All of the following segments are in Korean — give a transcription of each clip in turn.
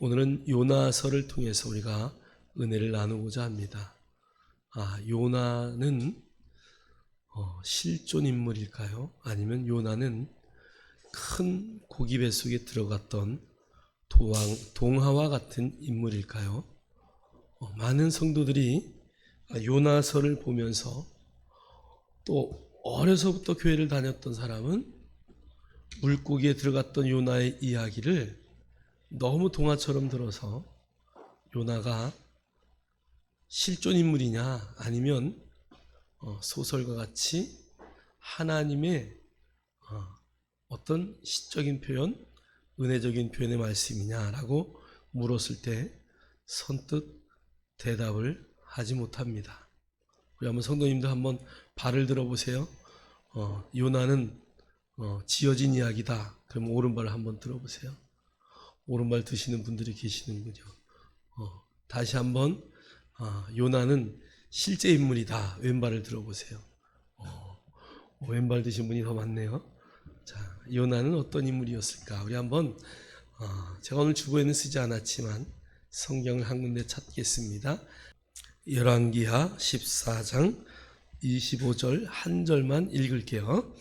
오늘은 요나서를 통해서 우리가 은혜를 나누고자 합니다. 요나는 실존 인물일까요? 아니면 요나는 큰 고기 뱃속에 들어갔던 동화와 같은 인물일까요? 많은 성도들이 요나서를 보면서 또 어려서부터 교회를 다녔던 사람은 물고기에 들어갔던 요나의 이야기를 너무 동화처럼 들어서 요나가 실존 인물이냐 아니면 소설과 같이 하나님의 어떤 시적인 표현, 은혜적인 표현의 말씀이냐라고 물었을 때 선뜻 대답을 하지 못합니다. 우리 한번 성도님들 한번 발을 들어보세요. 요나는 지어진 이야기다. 그럼 오른발을 한번 들어보세요. 오른발 드시는 분들이 계시는군요. 다시 한번 요나는 실제 인물이다. 왼발을 들어보세요. 왼발 드신 분이 더 많네요. 자, 요나는 어떤 인물이었을까? 우리 한번 제가 오늘 주보에는 쓰지 않았지만 성경을 한 군데 찾겠습니다. 열왕기하 14장 25절 한 절만 읽을게요.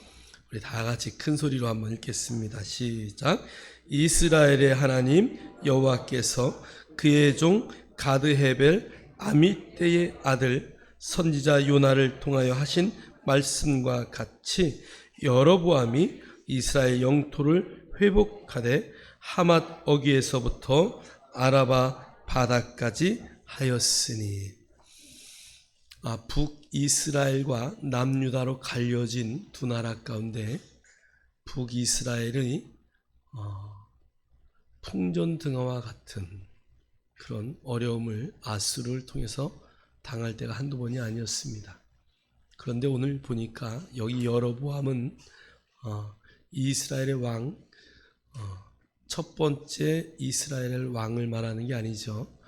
우리 다 같이 큰 소리로 한번 읽겠습니다. 시작. 이스라엘의 하나님 여호와께서 그의 종 가드헤벨 아미떼의 아들 선지자 요나를 통하여 하신 말씀과 같이 여로보암이 이스라엘 영토를 회복하되 하맛 어귀에서부터 아라바 바다까지 하였으니. 북이스라엘과 남유다로 갈려진 두 나라 가운데 북이스라엘의 풍전등화와 같은 그런 어려움을 아수르를 통해서 당할 때가 한두 번이 아니었습니다. 그런데 오늘 보니까 여기 여로보암은 이스라엘의 왕, 첫 번째 이스라엘 왕을 말하는 게 아니죠.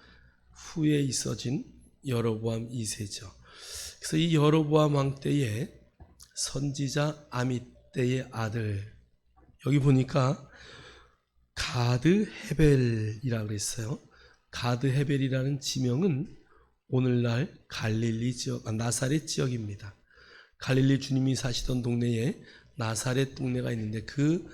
후에 있어진 여로보암 2세죠. 그래서 이 여로보암 왕 때에 선지자 아미떼의 아들, 여기 보니까 가드헤벨이라고 그랬어요. 가드헤벨이라는 지명은 오늘날 갈릴리 지역, 나사렛 지역입니다. 갈릴리 주님이 사시던 동네에 나사렛 동네가 있는데 그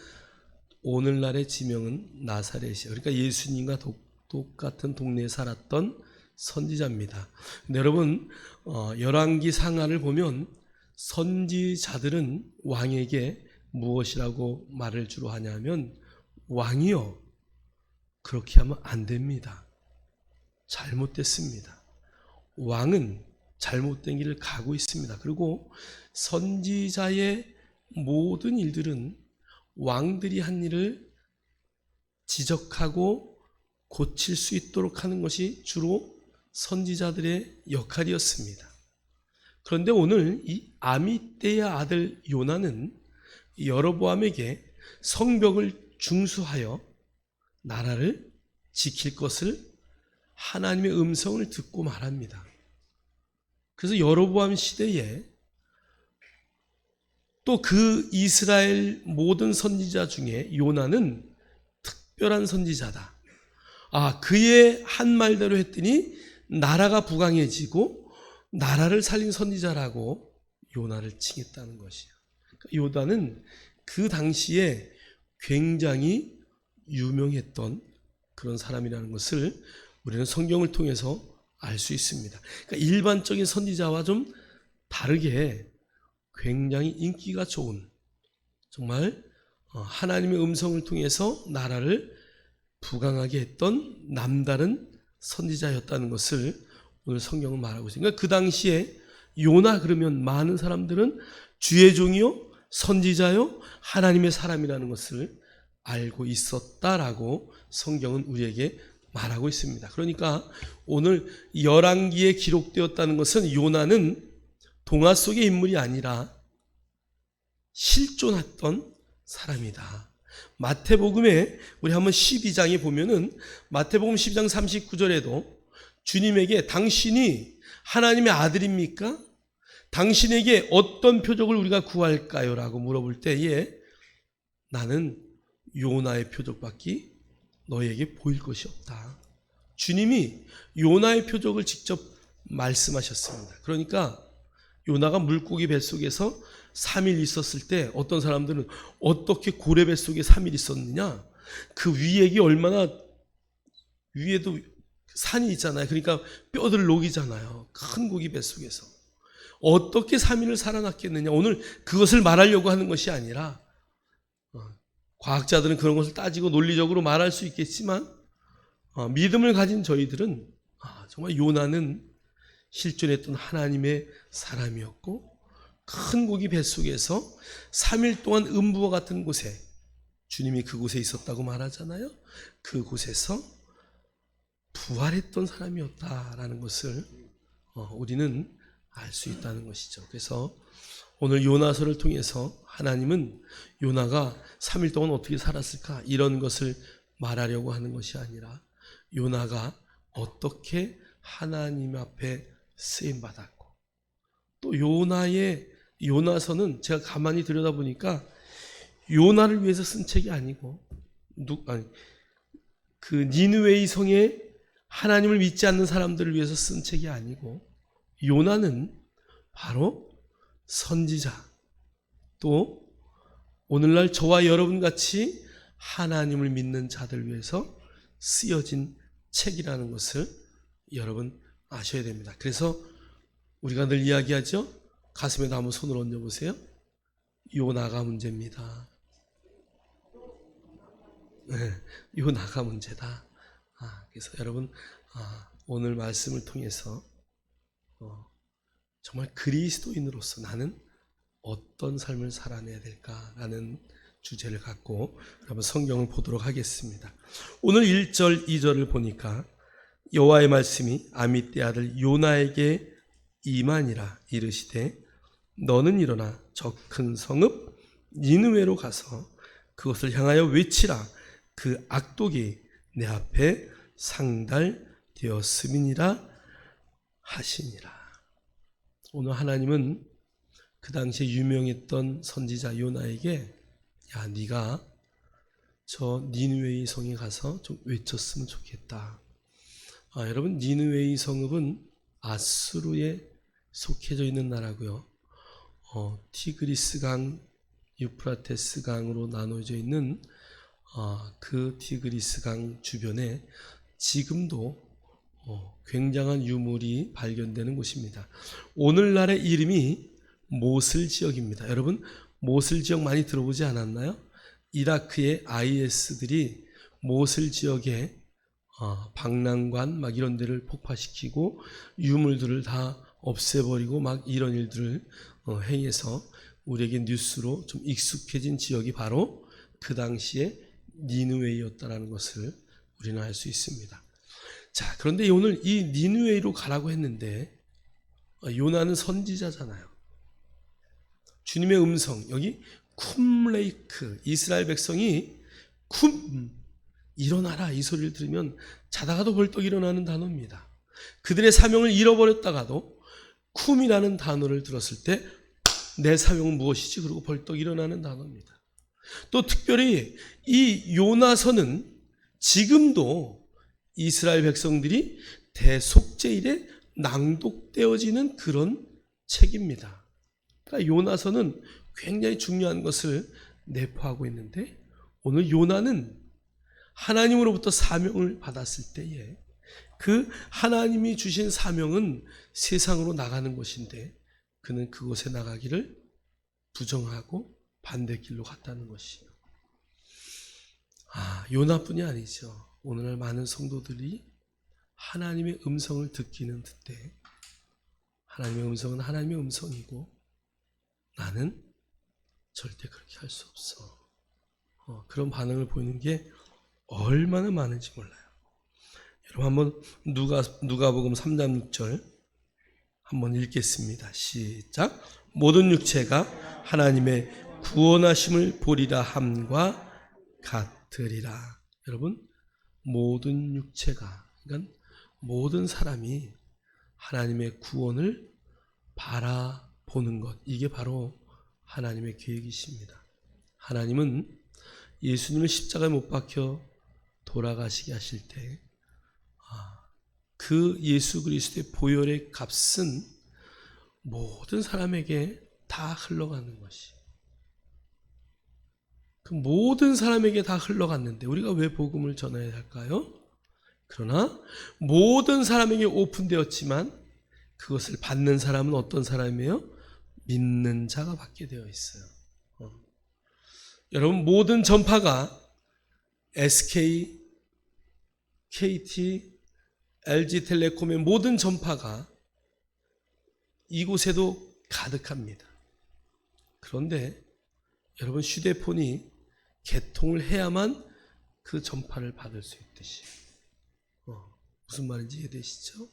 오늘날의 지명은 나사렛이에요. 그러니까 예수님과 똑같은 동네에 살았던 선지자입니다. 근데 여러분, 열왕기 상하를 보면 선지자들은 왕에게 무엇이라고 말을 주로 하냐면 왕이요, 그렇게 하면 안 됩니다. 잘못됐습니다. 왕은 잘못된 길을 가고 있습니다. 그리고 선지자의 모든 일들은 왕들이 한 일을 지적하고 고칠 수 있도록 하는 것이 주로 선지자들의 역할이었습니다. 그런데 오늘 이 아미떼의 아들 요나는 여로보암에게 성벽을 중수하여 나라를 지킬 것을 하나님의 음성을 듣고 말합니다. 그래서 여로보암 시대에 또 그 이스라엘 모든 선지자 중에 요나는 특별한 선지자다. 그의 한 말대로 했더니 나라가 부강해지고 나라를 살린 선지자라고 요나를 칭했다는 것이에요. 요나는 그 당시에 굉장히 유명했던 그런 사람이라는 것을 우리는 성경을 통해서 알 수 있습니다. 그러니까 일반적인 선지자와 좀 다르게 굉장히 인기가 좋은, 정말 하나님의 음성을 통해서 나라를 부강하게 했던 남다른 선지자였다는 것을 오늘 성경은 말하고 있습니다. 그러니까 그 당시에 요나 그러면 많은 사람들은 주의 종이요, 선지자요, 하나님의 사람이라는 것을 알고 있었다라고 성경은 우리에게 말하고 있습니다. 그러니까 오늘 열왕기에 기록되었다는 것은 요나는 동화 속의 인물이 아니라 실존했던 사람이다. 마태복음에 우리 한번 12장에 보면은 마태복음 12장 39절에도 주님에게 당신이 하나님의 아들입니까? 당신에게 어떤 표적을 우리가 구할까요? 라고 물어볼 때에 나는 요나의 표적밖에 너에게 보일 것이 없다. 주님이 요나의 표적을 직접 말씀하셨습니다. 그러니까 요나가 물고기 뱃속에서 3일 있었을 때 어떤 사람들은 어떻게 고래 뱃속에 3일 있었느냐? 그 위액이 얼마나, 위에도 산이 있잖아요. 그러니까 뼈들을 녹이잖아요. 큰 고기 뱃속에서. 어떻게 3일을 살아났겠느냐? 오늘 그것을 말하려고 하는 것이 아니라, 과학자들은 그런 것을 따지고 논리적으로 말할 수 있겠지만, 믿음을 가진 저희들은 정말 요나는 실존했던 하나님의 사람이었고, 큰 고기 뱃속에서 3일 동안 음부와 같은 곳에, 주님이 그곳에 있었다고 말하잖아요. 그곳에서 부활했던 사람이었다라는 것을 우리는 알 수 있다는 것이죠. 그래서 오늘 요나서를 통해서 하나님은 요나가 3일 동안 어떻게 살았을까, 이런 것을 말하려고 하는 것이 아니라 요나가 어떻게 하나님 앞에 쓰임받았고, 또 요나서는 제가 가만히 들여다보니까 요나를 위해서 쓴 책이 아니고, 그 니느웨이 성에 하나님을 믿지 않는 사람들을 위해서 쓴 책이 아니고, 요나는 바로 선지자, 또 오늘날 저와 여러분 같이 하나님을 믿는 자들 위해서 쓰여진 책이라는 것을 여러분 아셔야 됩니다. 그래서 우리가 늘 이야기하죠. 가슴에다 한번 손을 얹어보세요. 요나가 문제입니다. 네, 요나가 문제다. 그래서 여러분, 오늘 말씀을 통해서 정말 그리스도인으로서 나는 어떤 삶을 살아내야 될까라는 주제를 갖고 한번 성경을 보도록 하겠습니다. 오늘 1절, 2절을 보니까 여호와의 말씀이 아미떼 아들 요나에게 임하니라. 이르시되 너는 일어나 저 큰 성읍 니느웨로 가서 그것을 향하여 외치라. 그 악독이 내 앞에 상달되었음이니라 하시니라. 오늘 하나님은 그 당시에 유명했던 선지자 요나에게, 야, 네가 저 니느웨이 성에 가서 좀 외쳤으면 좋겠다. 여러분, 니느웨이 성읍은 아수르에 속해져 있는 나라고요. 티그리스 강, 유프라테스 강으로 나눠져 있는 그 티그리스 강 주변에 지금도 굉장한 유물이 발견되는 곳입니다. 오늘날의 이름이 모슬 지역입니다. 여러분, 모슬 지역 많이 들어보지 않았나요? 이라크의 IS들이 모슬 지역에 박람관 막 이런 데를 폭파시키고 유물들을 다 없애버리고 막 이런 일들을 행해서 우리에게 뉴스로 좀 익숙해진 지역이 바로 그 당시에 니느웨이였다라는 것을 우리는 알 수 있습니다. 자, 그런데 오늘 이 니느웨이로 가라고 했는데 요나는 선지자잖아요. 주님의 음성, 여기 쿰레이크, 이스라엘 백성이 쿰, 일어나라, 이 소리를 들으면 자다가도 벌떡 일어나는 단어입니다. 그들의 사명을 잃어버렸다가도 쿰이라는 단어를 들었을 때 내 사명은 무엇이지? 그러고 벌떡 일어나는 단어입니다. 또 특별히 이 요나서는 지금도 이스라엘 백성들이 대속죄일에 낭독되어지는 그런 책입니다. 그러니까 요나서는 굉장히 중요한 것을 내포하고 있는데, 오늘 요나는 하나님으로부터 사명을 받았을 때에 그 하나님이 주신 사명은 세상으로 나가는 것인데 그는 그곳에 나가기를 부정하고 반대길로 갔다는 것이요. 요나뿐이 아니죠. 오늘날 많은 성도들이 하나님의 음성을 듣기는 듣되 하나님의 음성은 하나님의 음성이고 나는 절대 그렇게 할 수 없어. 그런 반응을 보이는 게 얼마나 많은지 몰라요. 여러분 한번 누가복음 3장 6절 한번 읽겠습니다. 시작. 모든 육체가 하나님의 구원하심을 보리라 함과 같으리라. 여러분, 모든 육체가, 그러니까 모든 사람이 하나님의 구원을 바라보는 것, 이게 바로 하나님의 계획이십니다. 하나님은 예수님을 십자가에 못 박혀 돌아가시게 하실 때 그 예수 그리스도의 보혈의 값은 모든 사람에게 다 흘러가는 것이, 그 모든 사람에게 다 흘러갔는데 우리가 왜 복음을 전해야 할까요? 그러나 모든 사람에게 오픈되었지만 그것을 받는 사람은 어떤 사람이에요? 믿는 자가 받게 되어 있어요. 여러분, 모든 전파가 SK, KT, LG텔레콤의 모든 전파가 이곳에도 가득합니다. 그런데 여러분, 휴대폰이 개통을 해야만 그 전파를 받을 수 있듯이, 무슨 말인지 이해되시죠?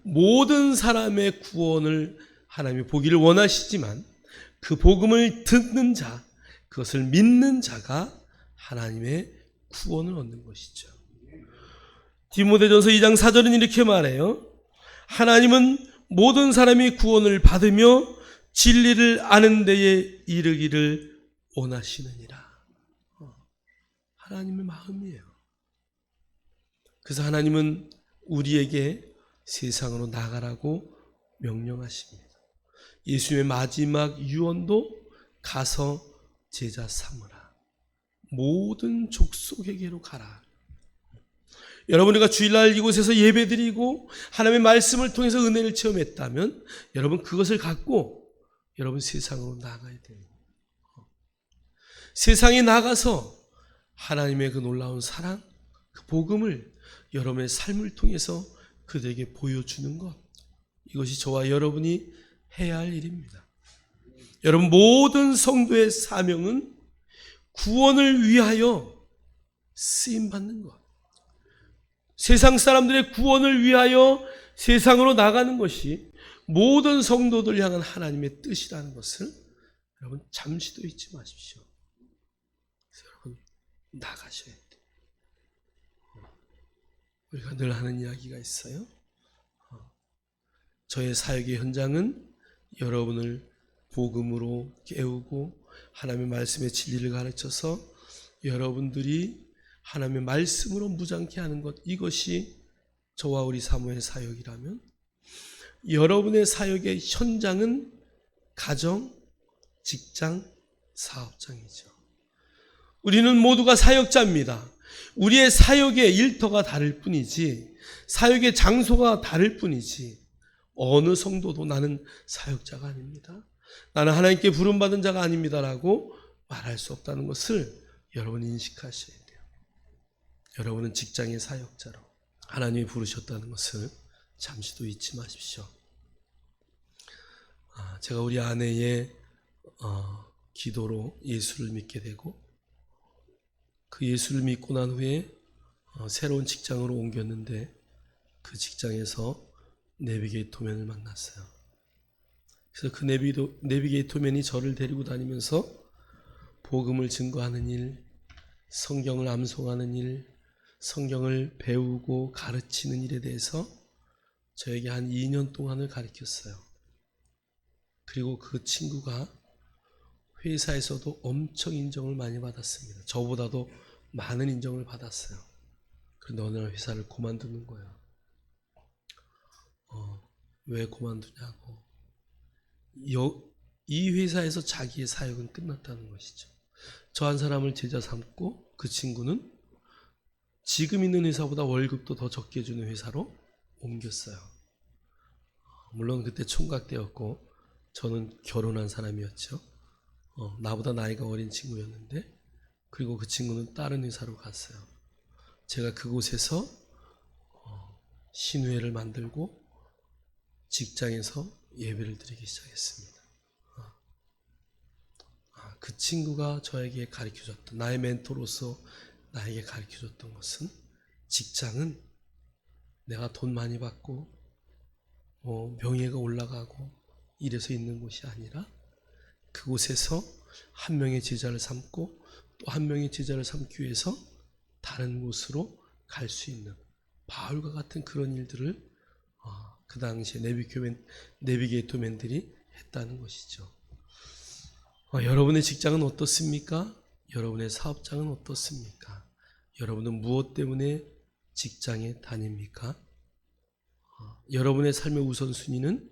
모든 사람의 구원을 하나님이 보기를 원하시지만 그 복음을 듣는 자, 그것을 믿는 자가 하나님의 구원을 얻는 것이죠. 디모데전서 2장 4절은 이렇게 말해요. 하나님은 모든 사람이 구원을 받으며 진리를 아는 데에 이르기를 원하시느니라. 하나님의 마음이에요. 그래서 하나님은 우리에게 세상으로 나가라고 명령하십니다. 예수님의 마지막 유언도 가서 제자 삼으라. 모든 족속에게로 가라. 여러분, 우리가 주일날 이곳에서 예배드리고 하나님의 말씀을 통해서 은혜를 체험했다면 여러분, 그것을 갖고 여러분 세상으로 나가야 돼요. 세상에 나가서 하나님의 그 놀라운 사랑, 그 복음을 여러분의 삶을 통해서 그들에게 보여주는 것, 이것이 저와 여러분이 해야 할 일입니다. 여러분, 모든 성도의 사명은 구원을 위하여 쓰임받는 것, 세상 사람들의 구원을 위하여 세상으로 나가는 것이 모든 성도들 향한 하나님의 뜻이라는 것을 여러분 잠시도 잊지 마십시오. 여러분, 나가셔야 돼요. 우리가 늘 하는 이야기가 있어요. 저의 사역의 현장은 여러분을 복음으로 깨우고 하나님의 말씀의 진리를 가르쳐서 여러분들이 하나님의 말씀으로 무장케 하는 것, 이것이 저와 우리 사모의 사역이라면 여러분의 사역의 현장은 가정, 직장, 사업장이죠. 우리는 모두가 사역자입니다. 우리의 사역의 일터가 다를 뿐이지, 사역의 장소가 다를 뿐이지, 어느 성도도 나는 사역자가 아닙니다, 나는 하나님께 부름받은 자가 아닙니다라고 말할 수 없다는 것을 여러분이 인식하셔야 돼요. 여러분은 직장의 사역자로 하나님이 부르셨다는 것을 잠시도 잊지 마십시오. 제가 우리 아내의 기도로 예수를 믿게 되고 그 예수를 믿고 난 후에 새로운 직장으로 옮겼는데 그 직장에서 내비게이터맨을 만났어요. 그래서 그 내비게이터맨이 저를 데리고 다니면서 복음을 증거하는 일, 성경을 암송하는 일, 성경을 배우고 가르치는 일에 대해서 저에게 한 2년 동안을 가르쳤어요. 그리고 그 친구가 회사에서도 엄청 인정을 많이 받았습니다. 저보다도 많은 인정을 받았어요. 그런데 어느 날 회사를 그만두는 거예요. 왜 그만두냐고. 이 회사에서 자기의 사역은 끝났다는 것이죠. 저 한 사람을 제자 삼고 그 친구는 지금 있는 회사보다 월급도 더 적게 주는 회사로 옮겼어요. 물론 그때 총각 때였고 저는 결혼한 사람이었죠. 나보다 나이가 어린 친구였는데, 그리고 그 친구는 다른 회사로 갔어요. 제가 그곳에서 신회를 만들고 직장에서 예배를 드리기 시작했습니다. 그 친구가 저에게 가르쳐줬던, 나의 멘토로서 나에게 가르쳐줬던 것은, 직장은 내가 돈 많이 받고 명예가 올라가고 이래서 있는 곳이 아니라 그곳에서 한 명의 제자를 삼고 또 한 명의 제자를 삼기 위해서 다른 곳으로 갈 수 있는 바울과 같은 그런 일들을 그 당시에 내비게이터맨들이 했다는 것이죠. 여러분의 직장은 어떻습니까? 여러분의 사업장은 어떻습니까? 여러분은 무엇 때문에 직장에 다닙니까? 여러분의 삶의 우선순위는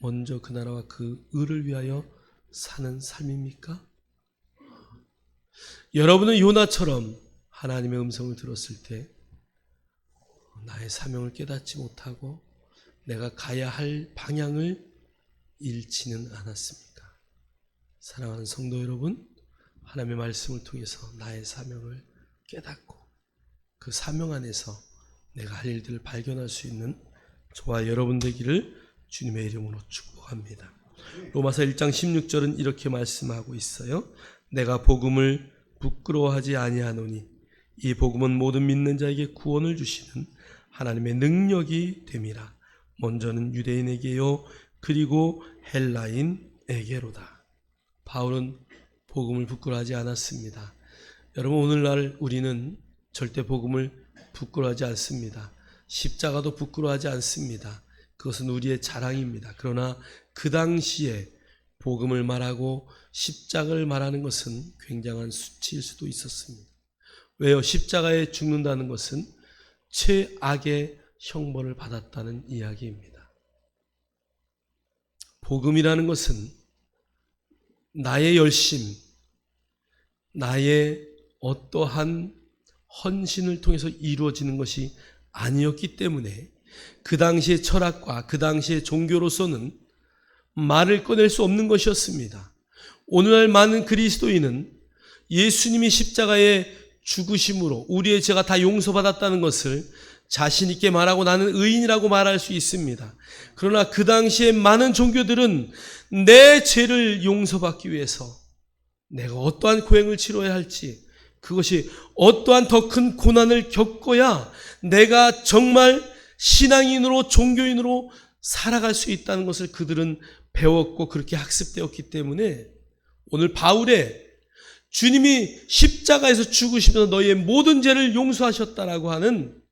먼저 그 나라와 그 의를 위하여 사는 삶입니까? 여러분은 요나처럼 하나님의 음성을 들었을 때 나의 사명을 깨닫지 못하고 내가 가야 할 방향을 잃지는 않았습니까? 사랑하는 성도 여러분, 하나님의 말씀을 통해서 나의 사명을 깨닫고 그 사명 안에서 내가 할 일들을 발견할 수 있는 저와 여러분 되기를 주님의 이름으로 축복합니다. 로마서 1장 16절은 이렇게 말씀하고 있어요. 내가 복음을 부끄러워하지 아니하노니 이 복음은 모든 믿는 자에게 구원을 주시는 하나님의 능력이 됨이라. 먼저는 유대인에게요 그리고 헬라인에게로다. 바울은 복음을 부끄러워하지 않았습니다. 여러분, 오늘날 우리는 절대 복음을 부끄러워하지 않습니다. 십자가도 부끄러워하지 않습니다. 그것은 우리의 자랑입니다. 그러나 그 당시에 복음을 말하고 십자가를 말하는 것은 굉장한 수치일 수도 있었습니다. 왜요? 십자가에 죽는다는 것은 최악의 형벌을 받았다는 이야기입니다. 복음이라는 것은 나의 열심, 나의 어떠한 헌신을 통해서 이루어지는 것이 아니었기 때문에 그 당시의 철학과 그 당시의 종교로서는 말을 꺼낼 수 없는 것이었습니다. 오늘날 많은 그리스도인은 예수님이 십자가에 죽으심으로 우리의 죄가 다 용서받았다는 것을 자신 있게 말하고 나는 의인이라고 말할 수 있습니다. 그러나 그 당시에 많은 종교들은 내 죄를 용서받기 위해서 내가 어떠한 고행을 치러야 할지, 그것이 어떠한 더 큰 고난을 겪어야 내가 정말 신앙인으로 종교인으로 살아갈 수 있다는 것을 그들은 배웠고 그렇게 학습되었기 때문에 오늘 바울의 주님이 십자가에서 죽으시면서 너희의 모든 죄를 용서하셨다라고 하는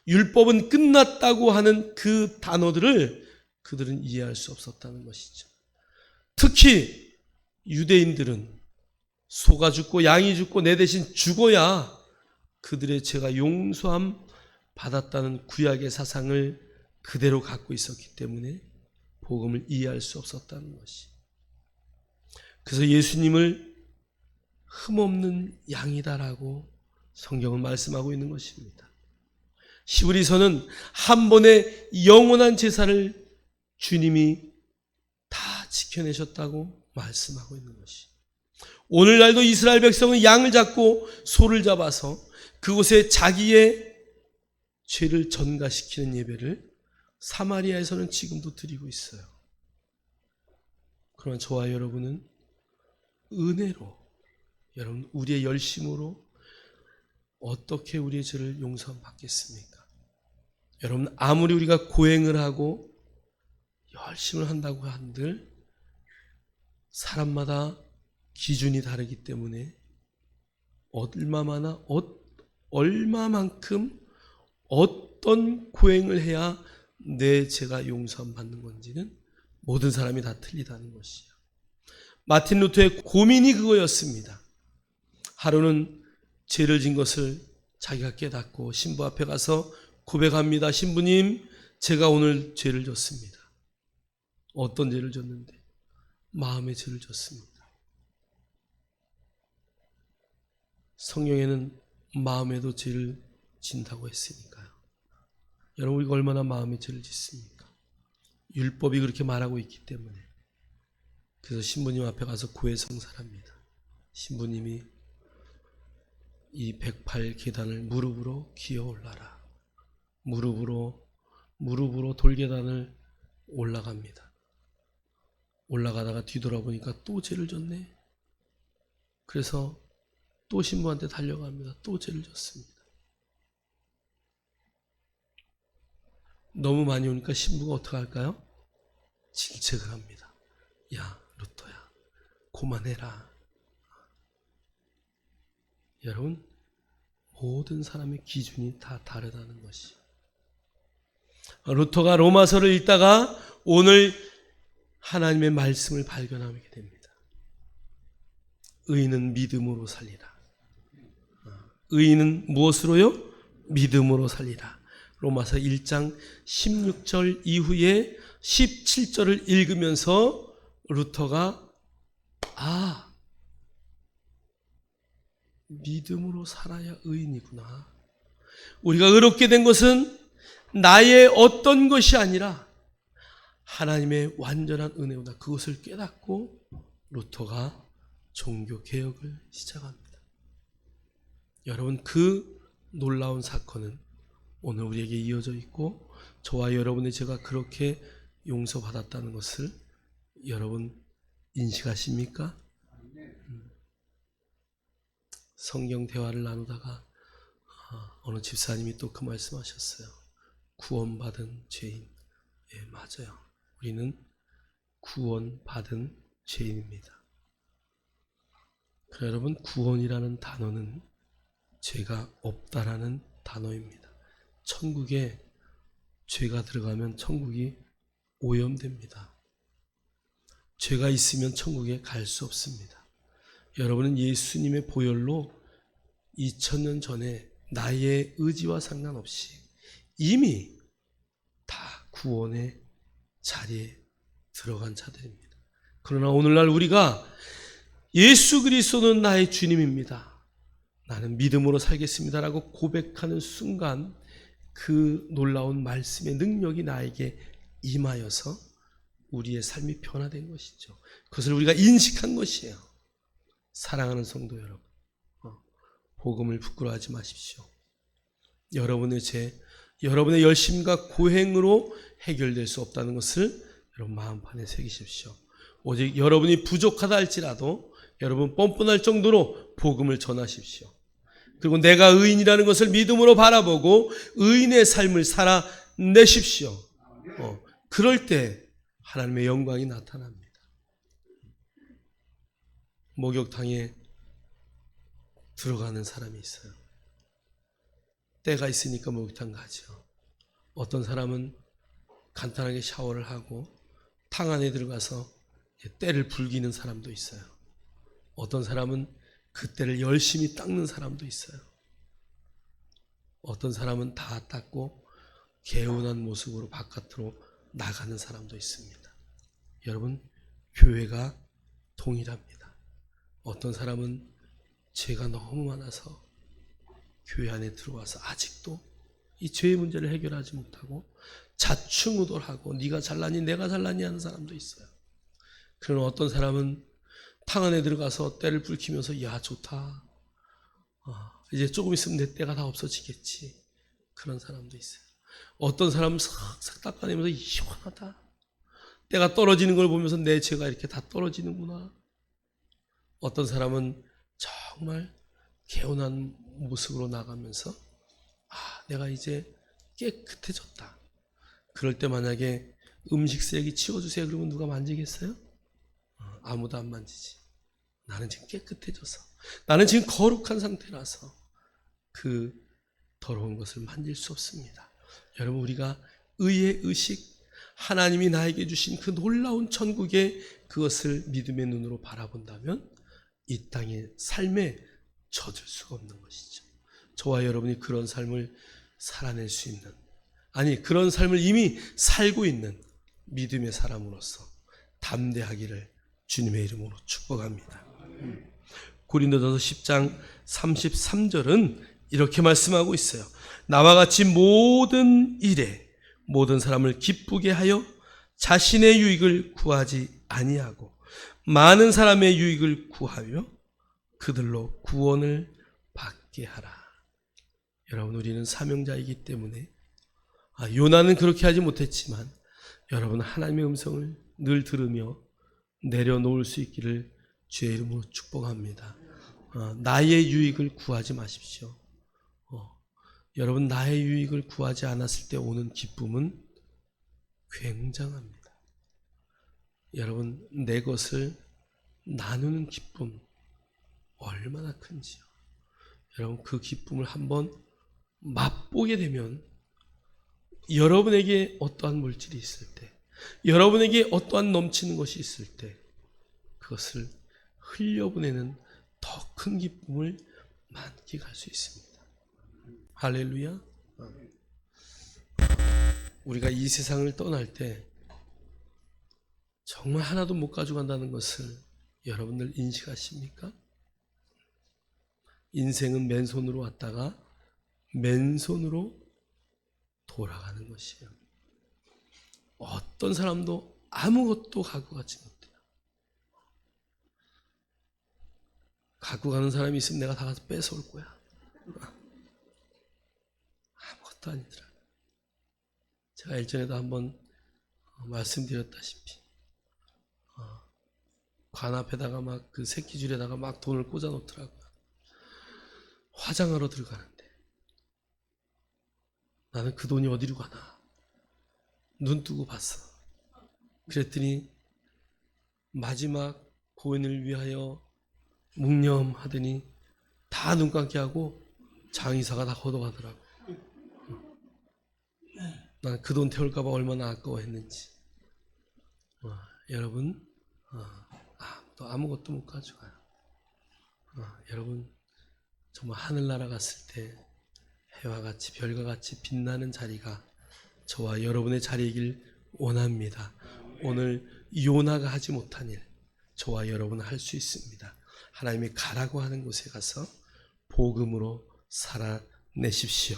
율법은 끝났다고 하는 그 단어들을 그들은 이해할 수 없었다는 것이죠. 특히 유대인들은 소가 죽고 양이 죽고 내 대신 죽어야 그들의 죄가 용서함 받았다는 구약의 사상을 그대로 갖고 있었기 때문에 복음을 이해할 수 없었다는 것이. 그래서 예수님을 흠없는 양이다라고 성경은 말씀하고 있는 것입니다. 히브리서는 한 번의 영원한 제사를 주님이 다 지켜내셨다고 말씀하고 있는 것이. 오늘날도 이스라엘 백성은 양을 잡고 소를 잡아서 그곳에 자기의 죄를 전가시키는 예배를 사마리아에서는 지금도 드리고 있어요. 그러나 저와 여러분은 은혜로, 여러분 우리의 열심으로 어떻게 우리의 죄를 용서받겠습니까? 여러분 아무리 우리가 고행을 하고 열심을 한다고 한들 사람마다 기준이 다르기 때문에 얼마만큼 어떤 고행을 해야 내 죄가 용서받는 건지는 모든 사람이 다 틀리다는 것이에요. 마틴 루터의 고민이 그거였습니다. 하루는 죄를 진 것을 자기가 깨닫고 신부 앞에 가서 고백합니다. 신부님, 제가 오늘 죄를 졌습니다. 어떤 죄를 졌는데? 마음의 죄를 졌습니다. 성경에는 마음에도 죄를 진다고 했으니까요. 여러분 우리가 얼마나 마음의 죄를 짓습니까? 율법이 그렇게 말하고 있기 때문에. 그래서 신부님 앞에 가서 고해성사합니다. 신부님이 이 108계단을 무릎으로 기어 올라라. 무릎으로 돌계단을 올라갑니다. 올라가다가 뒤돌아보니까 또 죄를 졌네. 그래서 또 신부한테 달려갑니다. 또 죄를 졌습니다. 너무 많이 오니까 신부가 어떻게 할까요? 질책을 합니다. 야, 루터야, 그만해라. 여러분, 모든 사람의 기준이 다 다르다는 것이. 루터가 로마서를 읽다가 오늘 하나님의 말씀을 발견하게 됩니다. 의인은 믿음으로 살리라. 의인은 무엇으로요? 믿음으로 살리라. 로마서 1장 16절 이후에 17절을 읽으면서 루터가 믿음으로 살아야 의인이구나. 우리가 의롭게 된 것은 나의 어떤 것이 아니라 하나님의 완전한 은혜구나. 그것을 깨닫고 루터가 종교 개혁을 시작합니다. 여러분, 그 놀라운 사건은 오늘 우리에게 이어져 있고 저와 여러분의 제가 그렇게 용서받았다는 것을 여러분 인식하십니까? 성경 대화를 나누다가 어느 집사님이 또 그 말씀하셨어요. 구원받은 죄인. 예, 맞아요. 우리는 구원받은 죄인입니다. 여러분, 구원이라는 단어는 죄가 없다라는 단어입니다. 천국에 죄가 들어가면 천국이 오염됩니다. 죄가 있으면 천국에 갈 수 없습니다. 여러분은 예수님의 보혈로 2000년 전에 나의 의지와 상관없이 이미 다 구원의 자리에 들어간 자들입니다. 그러나 오늘날 우리가 예수 그리스도는 나의 주님입니다. 나는 믿음으로 살겠습니다라고 고백하는 순간 그 놀라운 말씀의 능력이 나에게 임하여서 우리의 삶이 변화된 것이죠. 그것을 우리가 인식한 것이에요. 사랑하는 성도 여러분, 복음을 부끄러워하지 마십시오. 여러분의 죄, 여러분의 열심과 고행으로 해결될 수 없다는 것을 여러분 마음판에 새기십시오. 오직 여러분이 부족하다 할지라도 여러분 뻔뻔할 정도로 복음을 전하십시오. 그리고 내가 의인이라는 것을 믿음으로 바라보고 의인의 삶을 살아내십시오. 그럴 때 하나님의 영광이 나타납니다. 목욕탕에 들어가는 사람이 있어요. 때가 있으니까 목욕탕 가죠. 어떤 사람은 간단하게 샤워를 하고 탕 안에 들어가서 때를 불기는 사람도 있어요. 어떤 사람은 그 때를 열심히 닦는 사람도 있어요. 어떤 사람은 다 닦고 개운한 모습으로 바깥으로 나가는 사람도 있습니다. 여러분, 교회가 동일합니다. 어떤 사람은 죄가 너무 많아서 교회 안에 들어와서 아직도 이 죄의 문제를 해결하지 못하고 자충우돌하고 네가 잘나니 내가 잘나니 하는 사람도 있어요. 그러나 어떤 사람은 탕 안에 들어가서 때를 불키면서 야 좋다, 이제 조금 있으면 내 때가 다 없어지겠지, 그런 사람도 있어요. 어떤 사람은 싹싹 닦아내면서 시원하다, 때가 떨어지는 걸 보면서 내 죄가 이렇게 다 떨어지는구나. 어떤 사람은 정말 개운한 모습으로 나가면서 내가 이제 깨끗해졌다. 그럴 때 만약에 음식 쓰레기 치워주세요 그러면 누가 만지겠어요? 아무도 안 만지지. 나는 지금 깨끗해져서, 나는 지금 거룩한 상태라서 그 더러운 것을 만질 수 없습니다. 여러분, 우리가 의의 의식, 하나님이 나에게 주신 그 놀라운 천국의 그것을 믿음의 눈으로 바라본다면 이 땅의 삶에 젖을 수가 없는 것이죠. 저와 여러분이 그런 삶을 살아낼 수 있는, 아니 그런 삶을 이미 살고 있는 믿음의 사람으로서 담대하기를 주님의 이름으로 축복합니다. 고린도전서 10장 33절은 이렇게 말씀하고 있어요. 나와 같이 모든 일에 모든 사람을 기쁘게 하여 자신의 유익을 구하지 아니하고 많은 사람의 유익을 구하여 그들로 구원을 받게 하라. 여러분, 우리는 사명자이기 때문에 요나는 그렇게 하지 못했지만 여러분 하나님의 음성을 늘 들으며 내려놓을 수 있기를 주의 이름으로 축복합니다. 나의 유익을 구하지 마십시오. 여러분, 나의 유익을 구하지 않았을 때 오는 기쁨은 굉장합니다. 여러분, 내 것을 나누는 기쁨 얼마나 큰지요. 여러분, 그 기쁨을 한번 맛보게 되면 여러분에게 어떠한 물질이 있을 때, 여러분에게 어떠한 넘치는 것이 있을 때 그것을 흘려보내는 더 큰 기쁨을 만끽할 수 있습니다. 할렐루야. 우리가 이 세상을 떠날 때 정말 하나도 못 가져간다는 것을 여러분들 인식하십니까? 인생은 맨손으로 왔다가 맨손으로 돌아가는 것이에요. 어떤 사람도 아무것도 갖고 가지 못해요. 갖고 가는 사람이 있으면 내가 다 가서 뺏어올 거야. 아무것도 아니더라. 제가 일전에도 한번 말씀드렸다시피 관 앞에다가 막 그 새끼줄에다가 막 돈을 꽂아 놓더라고요. 화장하러 들어가는데 나는 그 돈이 어디로 가나 눈 뜨고 봤어. 그랬더니 마지막 고인을 위하여 묵념하더니 다 눈 감게 하고 장의사가 다 걷어가더라고. 난 그 돈 태울까 봐 얼마나 아까워했는지. 여러분 아무것도 못 가져가요. 여러분 정말 하늘나라 갔을 때 해와 같이 별과 같이 빛나는 자리가 저와 여러분의 자리이길 원합니다. 오늘 요나가 하지 못한 일 저와 여러분은 할 수 있습니다. 하나님이 가라고 하는 곳에 가서 복음으로 살아내십시오.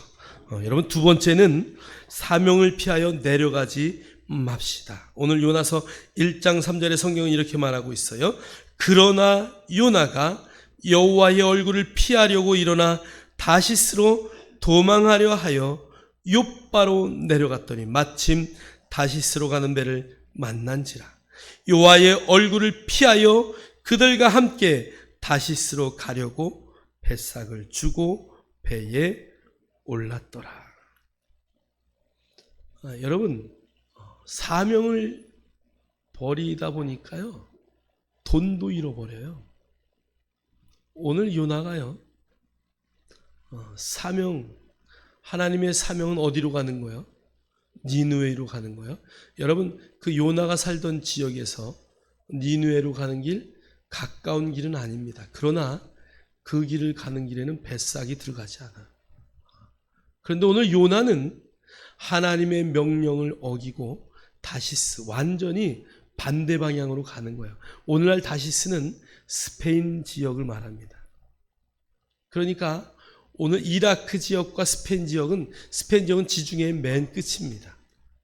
여러분 두 번째는 사명을 피하여 내려가지 맙시다. 오늘 요나서 1장 3절의 성경은 이렇게 말하고 있어요. 그러나 요나가 여호와의 얼굴을 피하려고 일어나 다시스로 도망하려 하여 욥바로 내려갔더니 마침 다시스로 가는 배를 만난지라. 여호와의 얼굴을 피하여 그들과 함께 다시스로 가려고 뱃삭을 주고 배에 올랐더라. 여러분 사명을 버리다 보니까요 돈도 잃어버려요. 오늘 요나가요 하나님의 사명은 어디로 가는 거예요? 니느웨로 가는 거예요. 여러분 그 요나가 살던 지역에서 니느웨로 가는 길 가까운 길은 아닙니다. 그러나 그 길을 가는 길에는 뱃삭이 들어가지 않아요. 그런데 오늘 요나는 하나님의 명령을 어기고 다시스 완전히 반대 방향으로 가는 거예요. 오늘날 다시스는 스페인 지역을 말합니다. 그러니까 오늘 이라크 지역과 스페인 지역은 지중해의 맨 끝입니다.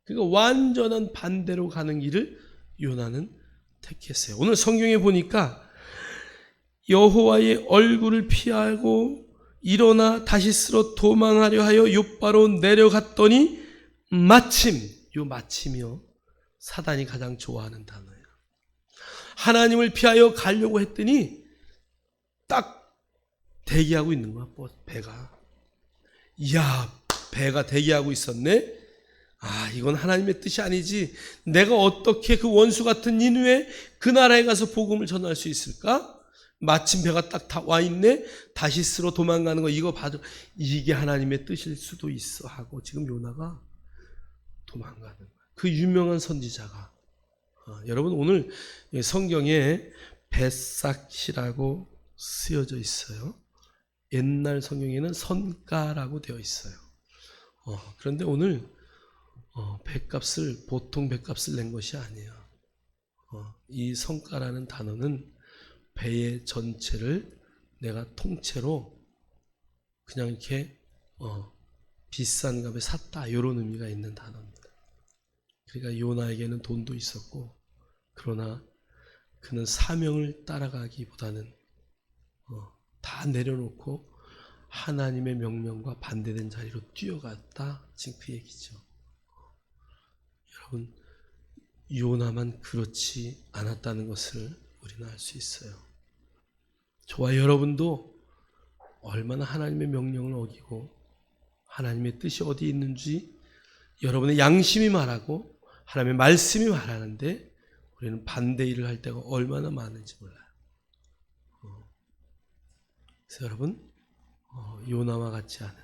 그러니까 완전한 반대로 가는 길을 요나는 택했어요. 오늘 성경에 보니까 여호와의 얼굴을 피하고 일어나 다시스로 도망하려 하여 욥바로 내려갔더니 마침이요 사단이 가장 좋아하는 단어예요. 하나님을 피하여 가려고 했더니 딱 대기하고 있는 거야. 배가. 이야, 배가 대기하고 있었네. 이건 하나님의 뜻이 아니지. 내가 어떻게 그 원수 같은 니느웨 그 나라에 가서 복음을 전할 수 있을까? 마침 배가 딱 와 있네. 다시스로 도망가는 거 이거 봐도 이게 하나님의 뜻일 수도 있어 하고 지금 요나가 도망가는 거야. 그 유명한 선지자가 여러분 오늘 성경에 뱃삭이라고 쓰여져 있어요. 옛날 성경에는 선가라고 되어 있어요. 그런데 오늘 보통 뱃값을 낸 것이 아니에요. 이 성가라는 단어는 배의 전체를 내가 통째로 그냥 이렇게 비싼 값에 샀다 이런 의미가 있는 단어입니다. 그러니까 요나에게는 돈도 있었고 그러나 그는 사명을 따라가기보다는 다 내려놓고 하나님의 명령과 반대된 자리로 뛰어갔다. 지금 그 얘기죠. 여러분 요나만 그렇지 않았다는 것을 우리는 알 수 있어요. 저와 여러분도 얼마나 하나님의 명령을 어기고 하나님의 뜻이 어디 있는지 여러분의 양심이 말하고 하나님의 말씀이 말하는데 우리는 반대 일을 할 때가 얼마나 많은지 몰라요. 그래서 여러분 요나와 같지 않은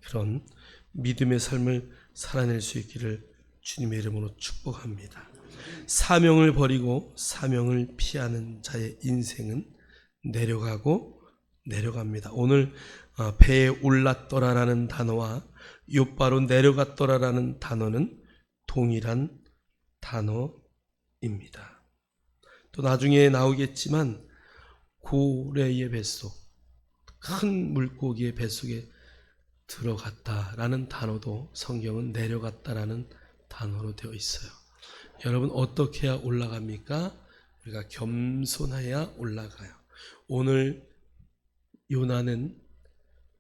그런 믿음의 삶을 살아낼 수 있기를 주님의 이름으로 축복합니다. 사명을 버리고 사명을 피하는 자의 인생은 내려가고 내려갑니다. 오늘 배에 올랐더라라는 단어와 욥바로 내려갔더라라는 단어는 동일한 단어입니다. 또 나중에 나오겠지만 고래의 뱃속, 큰 물고기의 뱃속에 들어갔다라는 단어도 성경은 내려갔다라는 단어로 되어 있어요. 여러분 어떻게 해야 올라갑니까? 우리가 겸손해야 올라가요. 오늘 요나는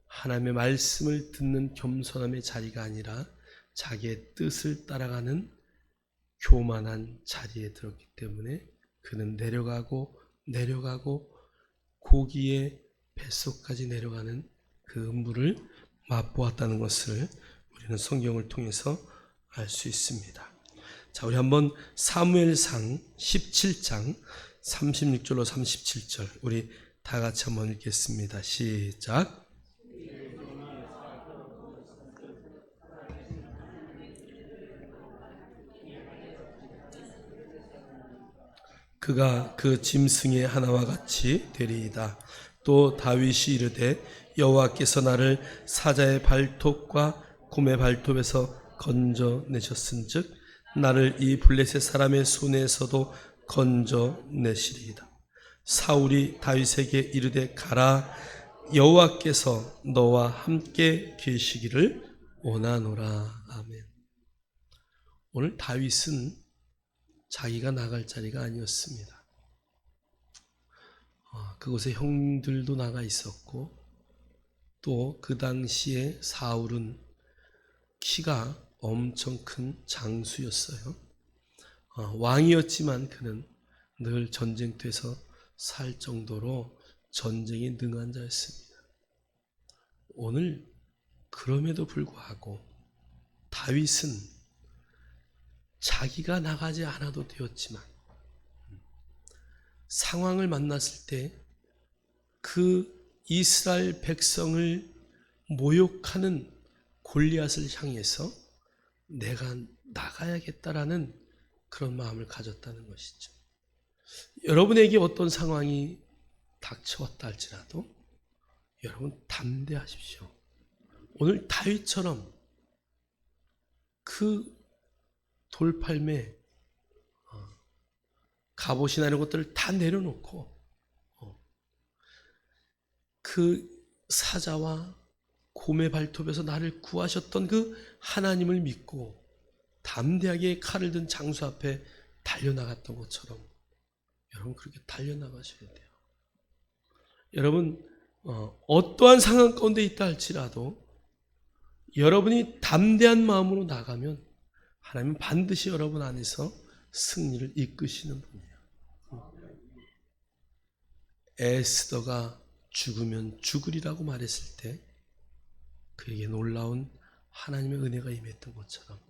하나님의 말씀을 듣는 겸손함의 자리가 아니라 자기의 뜻을 따라가는 교만한 자리에 들었기 때문에 그는 내려가고 고기의 뱃속까지 내려가는 그 음부를 맛보았다는 것을 우리는 성경을 통해서 알 수 있습니다. 자, 우리 한번 사무엘상 17장 36절로 37절 우리 다 같이 한번 읽겠습니다. 시작. 그가 그 짐승의 하나와 같이 되리이다. 또 다윗이 이르되 여호와께서 나를 사자의 발톱과 곰의 발톱에서 건져내셨은즉 나를 이 블레셋 사람의 손에서도 건져내시리이다. 사울이 다윗에게 이르되 가라, 여호와께서 너와 함께 계시기를 원하노라. 아멘. 오늘 다윗은 자기가 나갈 자리가 아니었습니다. 그곳에 형들도 나가 있었고 또 그 당시에 사울은 키가 엄청 큰 장수였어요. 왕이었지만 그는 늘 전쟁터에서 살 정도로 전쟁에 능한 자였습니다. 오늘 그럼에도 불구하고 다윗은 자기가 나가지 않아도 되었지만 상황을 만났을 때 그 이스라엘 백성을 모욕하는 골리앗을 향해서 내가 나가야겠다라는 그런 마음을 가졌다는 것이죠. 여러분에게 어떤 상황이 닥쳐왔다 할지라도 여러분 담대하십시오. 오늘 다윗처럼 그 돌팔매 갑옷이나 이런 것들을 다 내려놓고 그 사자와 곰의 발톱에서 나를 구하셨던 그 하나님을 믿고 담대하게 칼을 든 장수 앞에 달려나갔던 것처럼 여러분 그렇게 달려나가셔야 돼요. 여러분 어떠한 상황 가운데 있다 할지라도 여러분이 담대한 마음으로 나가면 하나님은 반드시 여러분 안에서 승리를 이끄시는 분이에요. 에스더가 죽으면 죽으리라고 말했을 때 그에게 놀라운 하나님의 은혜가 임했던 것처럼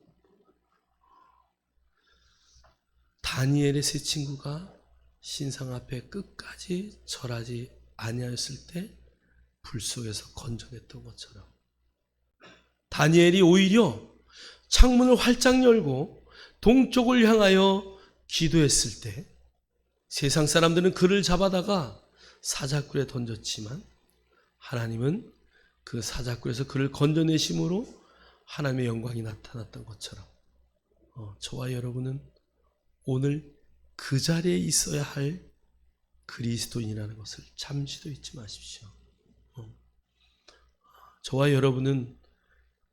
다니엘의 세 친구가 신상 앞에 끝까지 절하지 아니하였을 때 불 속에서 건져냈던 것처럼 다니엘이 오히려 창문을 활짝 열고 동쪽을 향하여 기도했을 때 세상 사람들은 그를 잡아다가 사자굴에 던졌지만 하나님은 그 사자굴에서 그를 건져내심으로 하나님의 영광이 나타났던 것처럼 저와 여러분은 오늘 그 자리에 있어야 할 그리스도인이라는 것을 잠시도 잊지 마십시오. 저와 여러분은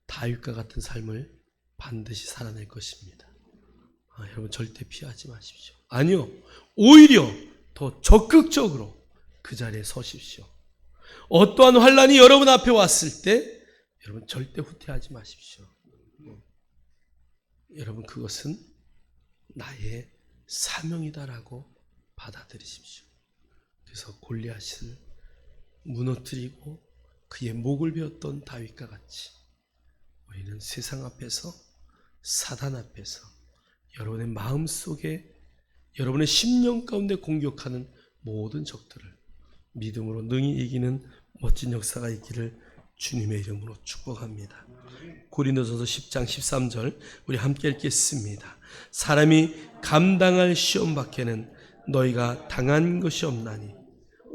다윗과 같은 삶을 반드시 살아낼 것입니다. 여러분 절대 피하지 마십시오. 아니요, 오히려 더 적극적으로 그 자리에 서십시오. 어떠한 환난이 여러분 앞에 왔을 때 여러분 절대 후퇴하지 마십시오. 여러분 그것은 나의 사명이다라고 받아들이십시오. 그래서 골리앗을 무너뜨리고 그의 목을 베었던 다윗과 같이 우리는 세상 앞에서 사단 앞에서 여러분의 마음속에 여러분의 심령 가운데 공격하는 모든 적들을 믿음으로 능히 이기는 멋진 역사가 있기를 주님의 이름으로 축복합니다. 고린도전서 10장 13절 우리 함께 읽겠습니다. 사람이 감당할 시험 밖에는 너희가 당한 것이 없나니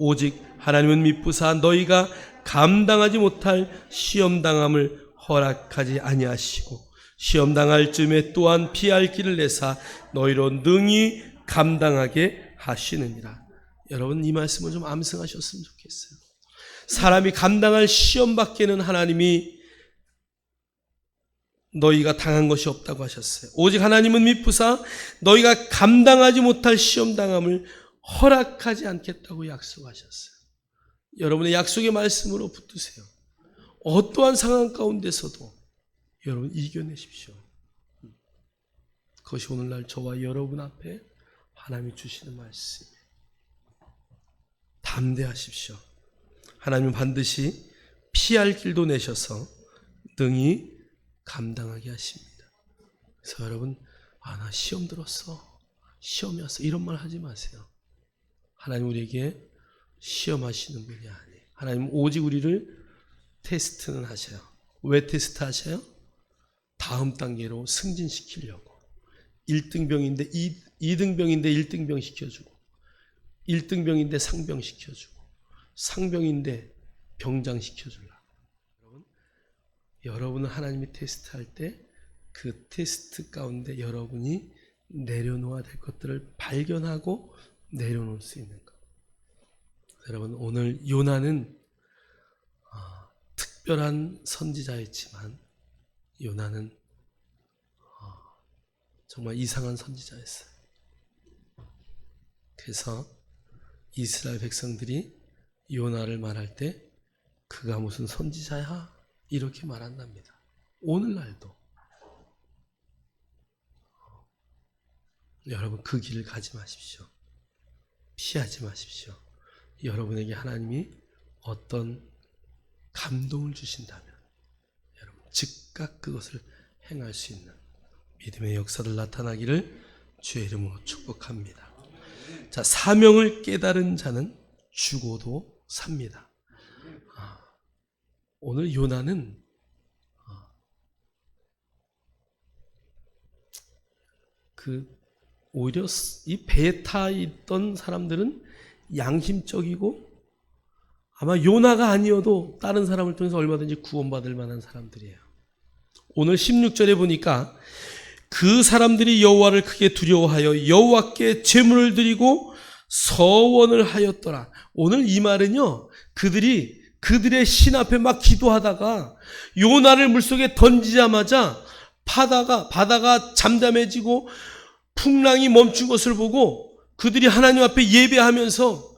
오직 하나님은 미쁘사 너희가 감당하지 못할 시험당함을 허락하지 아니하시고 시험당할 쯤에 또한 피할 길을 내사 너희로 능히 감당하게 하시느니라. 여러분 이 말씀을 좀 암송하셨으면 좋겠어요. 사람이 감당할 시험 밖에는 하나님이 너희가 당한 것이 없다고 하셨어요. 오직 하나님은 미쁘사 너희가 감당하지 못할 시험당함을 허락하지 않겠다고 약속하셨어요. 여러분의 약속의 말씀으로 붙드세요. 어떠한 상황 가운데서도 여러분 이겨내십시오. 그것이 오늘날 저와 여러분 앞에 하나님이 주시는 말씀이에요. 담대하십시오. 하나님은 반드시 피할 길도 내셔서 능히 감당하게 하십니다. 그래서 여러분 나 시험 들었어, 시험이 왔어 이런 말 하지 마세요. 하나님 우리에게 시험하시는 분이 아니에요. 하나님 오직 우리를 테스트는 하셔요. 왜 테스트 하셔요? 다음 단계로 승진시키려고. 1등병인데 2등병인데 1등병 시켜주고, 1등병인데 상병 시켜주고, 상병인데 병장 시켜주려고. 여러분은 하나님이 테스트할 때 그 테스트 가운데 여러분이 내려놓아야 될 것들을 발견하고 내려놓을 수 있는 것. 여러분 오늘 요나는 특별한 선지자였지만 요나는 정말 이상한 선지자였어요. 그래서 이스라엘 백성들이 요나를 말할 때 그가 무슨 선지자야? 이렇게 말한답니다. 오늘날도 여러분 그 길을 가지 마십시오. 피하지 마십시오. 여러분에게 하나님이 어떤 감동을 주신다면 여러분 즉각 그것을 행할 수 있는 믿음의 역사를 나타나기를 주의 이름으로 축복합니다. 자, 사명을 깨달은 자는 죽어도 삽니다. 오늘 요나는 오히려 이 배에 타 있던 사람들은 양심적이고 아마 요나가 아니어도 다른 사람을 통해서 얼마든지 구원받을 만한 사람들이에요. 오늘 16절에 보니까 그 사람들이 여호와를 크게 두려워하여 여호와께 제물을 드리고 서원을 하였더라. 오늘 이 말은요, 그들의 신 앞에 막 기도하다가 요나를 물속에 던지자마자 바다가 잠잠해지고 풍랑이 멈춘 것을 보고 그들이 하나님 앞에 예배하면서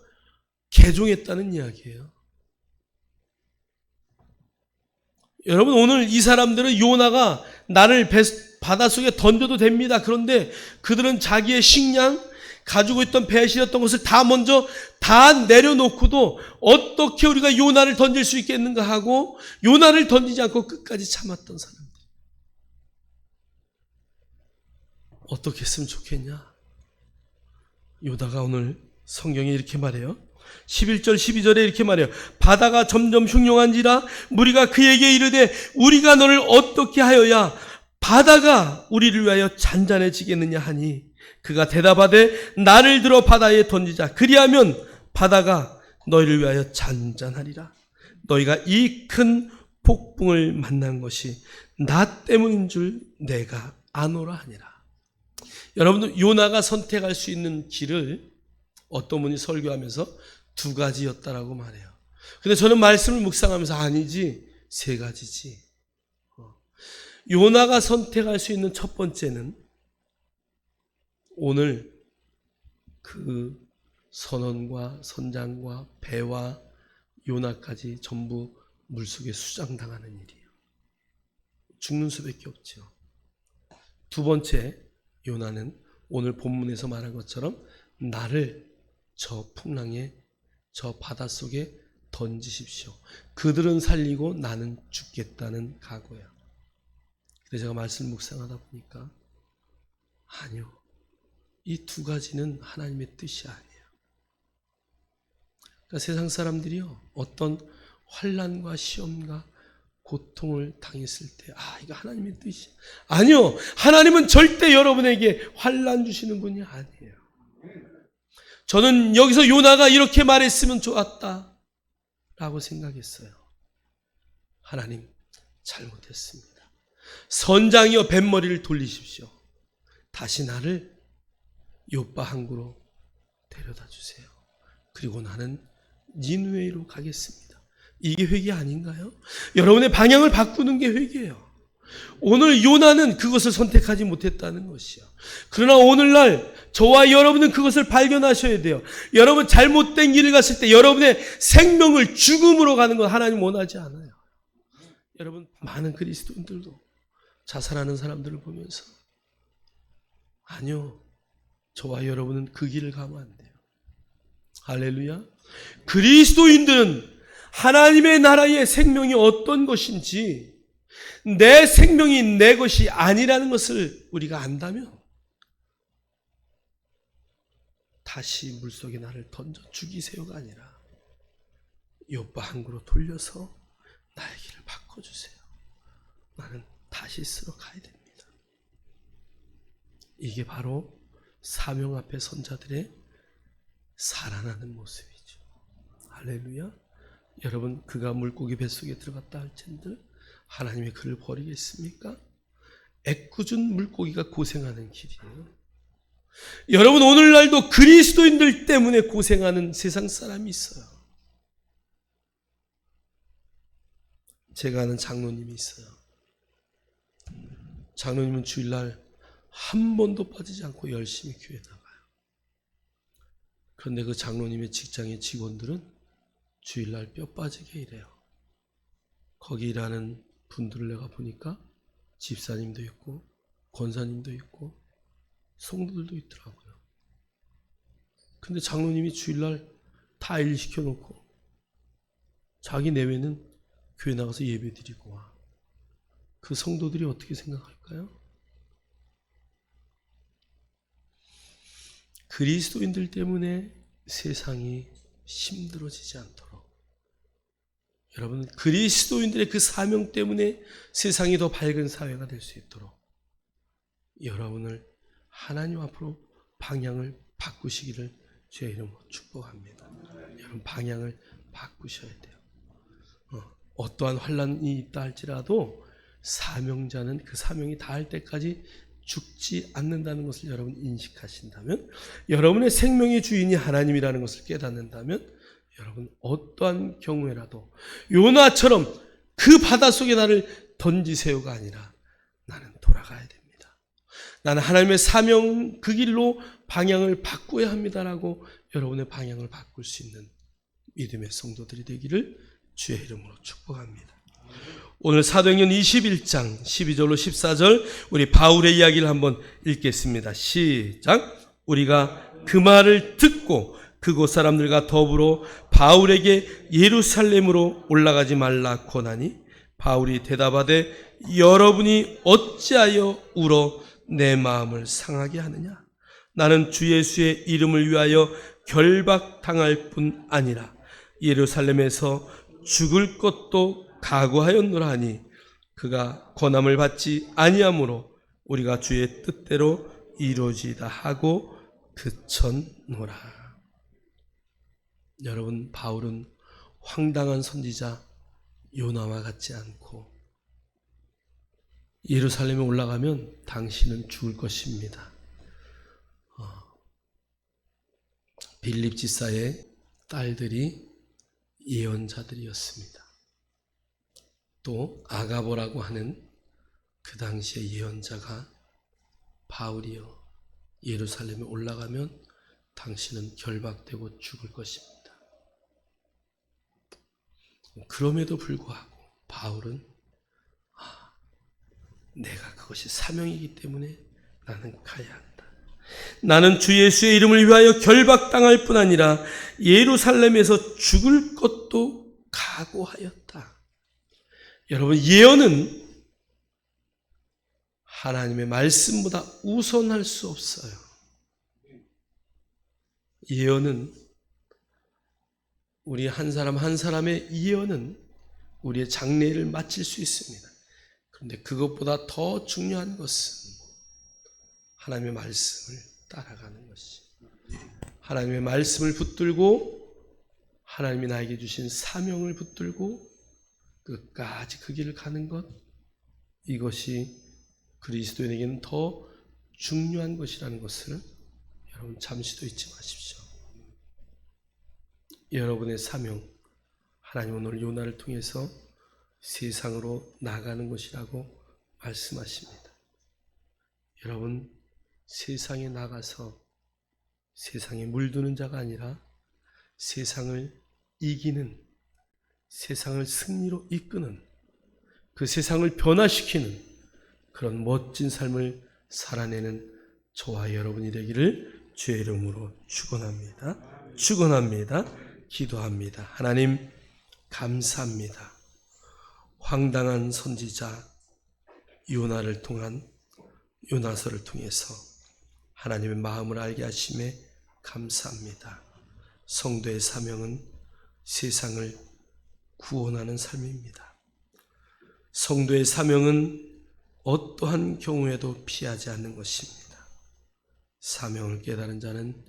개종했다는 이야기예요. 여러분 오늘 이 사람들은 요나가 나를 바닷속에 던져도 됩니다. 그런데 그들은 자기의 식량 가지고 있던 배에 실었던 것을 다 내려놓고도 어떻게 우리가 요나를 던질 수 있겠는가 하고 요나를 던지지 않고 끝까지 참았던 사람들. 어떻게 했으면 좋겠냐? 요나가 오늘 성경에 이렇게 말해요. 11절 12절에 이렇게 말해요. 바다가 점점 흉흉한지라 무리가 그에게 이르되 우리가 너를 어떻게 하여야 바다가 우리를 위하여 잔잔해지겠느냐 하니 그가 대답하되 나를 들어 바다에 던지자. 그리하면 바다가 너희를 위하여 잔잔하리라. 너희가 이 큰 폭풍을 만난 것이 나 때문인 줄 내가 아노라 하니라. 여러분들 요나가 선택할 수 있는 길을 어떤 분이 설교하면서 2가지였다라고 말해요. 근데 저는 말씀을 묵상하면서 아니지 3가지지. 요나가 선택할 수 있는 첫 번째는 오늘 그 선원과 선장과 배와 요나까지 전부 물속에 수장당하는 일이에요. 죽는 수밖에 없죠. 2번째 요나는 오늘 본문에서 말한 것처럼 나를 저 풍랑에 저 바닷속에 던지십시오. 그들은 살리고 나는 죽겠다는 각오야. 그래서 제가 말씀 묵상하다 보니까 아니요. 이 2가지는 하나님의 뜻이 아니에요. 그러니까 세상 사람들이요. 어떤 환난과 시험과 고통을 당했을 때 이거 하나님의 뜻이야. 아니요. 하나님은 절대 여러분에게 환난 주시는 분이 아니에요. 저는 여기서 요나가 이렇게 말했으면 좋았다 라고 생각했어요. 하나님, 잘못했습니다. 선장이여 뱃머리를 돌리십시오. 다시 나를 요빠 항구로 데려다 주세요. 그리고 나는 니느웨로 가겠습니다. 이게 회개 아닌가요? 여러분의 방향을 바꾸는 게 회개예요. 오늘 요나는 그것을 선택하지 못했다는 것이요. 그러나 오늘날 저와 여러분은 그것을 발견하셔야 돼요. 여러분 잘못된 길을 갔을 때 여러분의 생명을 죽음으로 가는 건 하나님 원하지 않아요. 여러분, 많은 그리스도인들도 자살하는 사람들을 보면서 아니요, 저와 여러분은 그 길을 가면 안 돼요. 할렐루야. 그리스도인들은 하나님의 나라의 생명이 어떤 것인지, 내 생명이 내 것이 아니라는 것을 우리가 안다면 다시 물속에 나를 던져 죽이세요가 아니라 요빠 항구로 돌려서 나의 길을 바꿔주세요. 나는 다시스로 가야 됩니다. 이게 바로 사명 앞에 선자들의 살아나는 모습이죠. 할렐루야. 여러분, 그가 물고기 뱃속에 들어갔다 할진들 하나님의 그를 버리겠습니까? 애꿎은 물고기가 고생하는 길이에요. 여러분, 오늘날도 그리스도인들 때문에 고생하는 세상 사람이 있어요. 제가 아는 장로님이 있어요. 장로님은 주일날 한 번도 빠지지 않고 열심히 교회 나가요. 그런데 그 장로님의 직장의 직원들은 주일날 뼈 빠지게 일해요. 거기 일하는 분들을 내가 보니까 집사님도 있고 권사님도 있고 성도들도 있더라고요. 근데 장로님이 주일날 다 일 시켜놓고 자기 내외는 교회 나가서 예배 드리고 와. 그 성도들이 어떻게 생각할까요? 그리스도인들 때문에 세상이 힘들어지지 않도록, 여러분, 그리스도인들의 그 사명 때문에 세상이 더 밝은 사회가 될 수 있도록 여러분을 하나님 앞으로 방향을 바꾸시기를 주의 이름으로 축복합니다. 여러분, 방향을 바꾸셔야 돼요. 어떠한 환난이 있다 할지라도 사명자는 그 사명이 닿을 때까지 죽지 않는다는 것을 여러분 인식하신다면, 여러분의 생명의 주인이 하나님이라는 것을 깨닫는다면, 여러분 어떠한 경우에라도 요나처럼 그 바닷속에 나를 던지세요가 아니라 나는 돌아가야 됩니다. 나는 하나님의 사명 그 길로 방향을 바꿔야 합니다라고 여러분의 방향을 바꿀 수 있는 믿음의 성도들이 되기를 주의 이름으로 축복합니다. 오늘 사도행전 21장 12절로 14절 우리 바울의 이야기를 한번 읽겠습니다. 시작. 우리가 그 말을 듣고 그곳 사람들과 더불어 바울에게 예루살렘으로 올라가지 말라 권하니, 바울이 대답하되 여러분이 어찌하여 울어 내 마음을 상하게 하느냐? 나는 주 예수의 이름을 위하여 결박당할 뿐 아니라 예루살렘에서 죽을 것도 각오하였노라 하니, 그가 권함을 받지 아니하므로 우리가 주의 뜻대로 이루어지다 하고 그쳤노라. 여러분, 바울은 황당한 선지자 요나와 같지 않고, 예루살렘에 올라가면 당신은 죽을 것입니다. 빌립 지사의 딸들이 예언자들이었습니다. 또 아가보라고 하는 그 당시의 예언자가 바울이여 예루살렘에 올라가면 당신은 결박되고 죽을 것입니다. 그럼에도 불구하고 바울은 내가 그것이 사명이기 때문에 나는 가야 한다. 나는 주 예수의 이름을 위하여 결박당할 뿐 아니라 예루살렘에서 죽을 것도 각오하였다. 여러분, 예언은 하나님의 말씀보다 우선할 수 없어요. 예언은 우리 한 사람 한 사람의 예언은 우리의 장래를 마칠 수 있습니다. 그런데 그것보다 더 중요한 것은 하나님의 말씀을 따라가는 것이. 하나님의 말씀을 붙들고 하나님이 나에게 주신 사명을 붙들고 끝까지 그 길을 가는 것, 이것이 그리스도인에게는 더 중요한 것이라는 것을 여러분 잠시도 잊지 마십시오. 여러분의 사명, 하나님은 오늘 요나를 통해서 세상으로 나가는 것이라고 말씀하십니다. 여러분, 세상에 나가서 세상에 물드는 자가 아니라 세상을 이기는, 세상을 승리로 이끄는, 그 세상을 변화시키는 그런 멋진 삶을 살아내는 저와 여러분이 되기를 주의 이름으로 축원합니다. 축원합니다. 기도합니다. 하나님 감사합니다. 황당한 선지자 요나를 통한 요나서를 통해서 하나님의 마음을 알게 하심에 감사합니다. 성도의 사명은 세상을 구원하는 삶입니다. 성도의 사명은 어떠한 경우에도 피하지 않는 것입니다. 사명을 깨달은 자는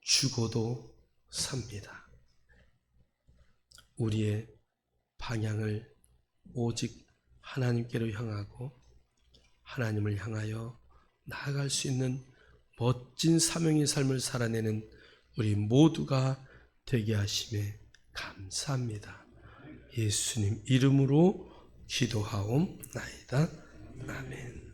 죽어도 삽니다. 우리의 방향을 오직 하나님께로 향하고 하나님을 향하여 나아갈 수 있는 멋진 사명의 삶을 살아내는 우리 모두가 되게 하심에 감사합니다. 예수님 이름으로 기도하옵나이다. 아멘.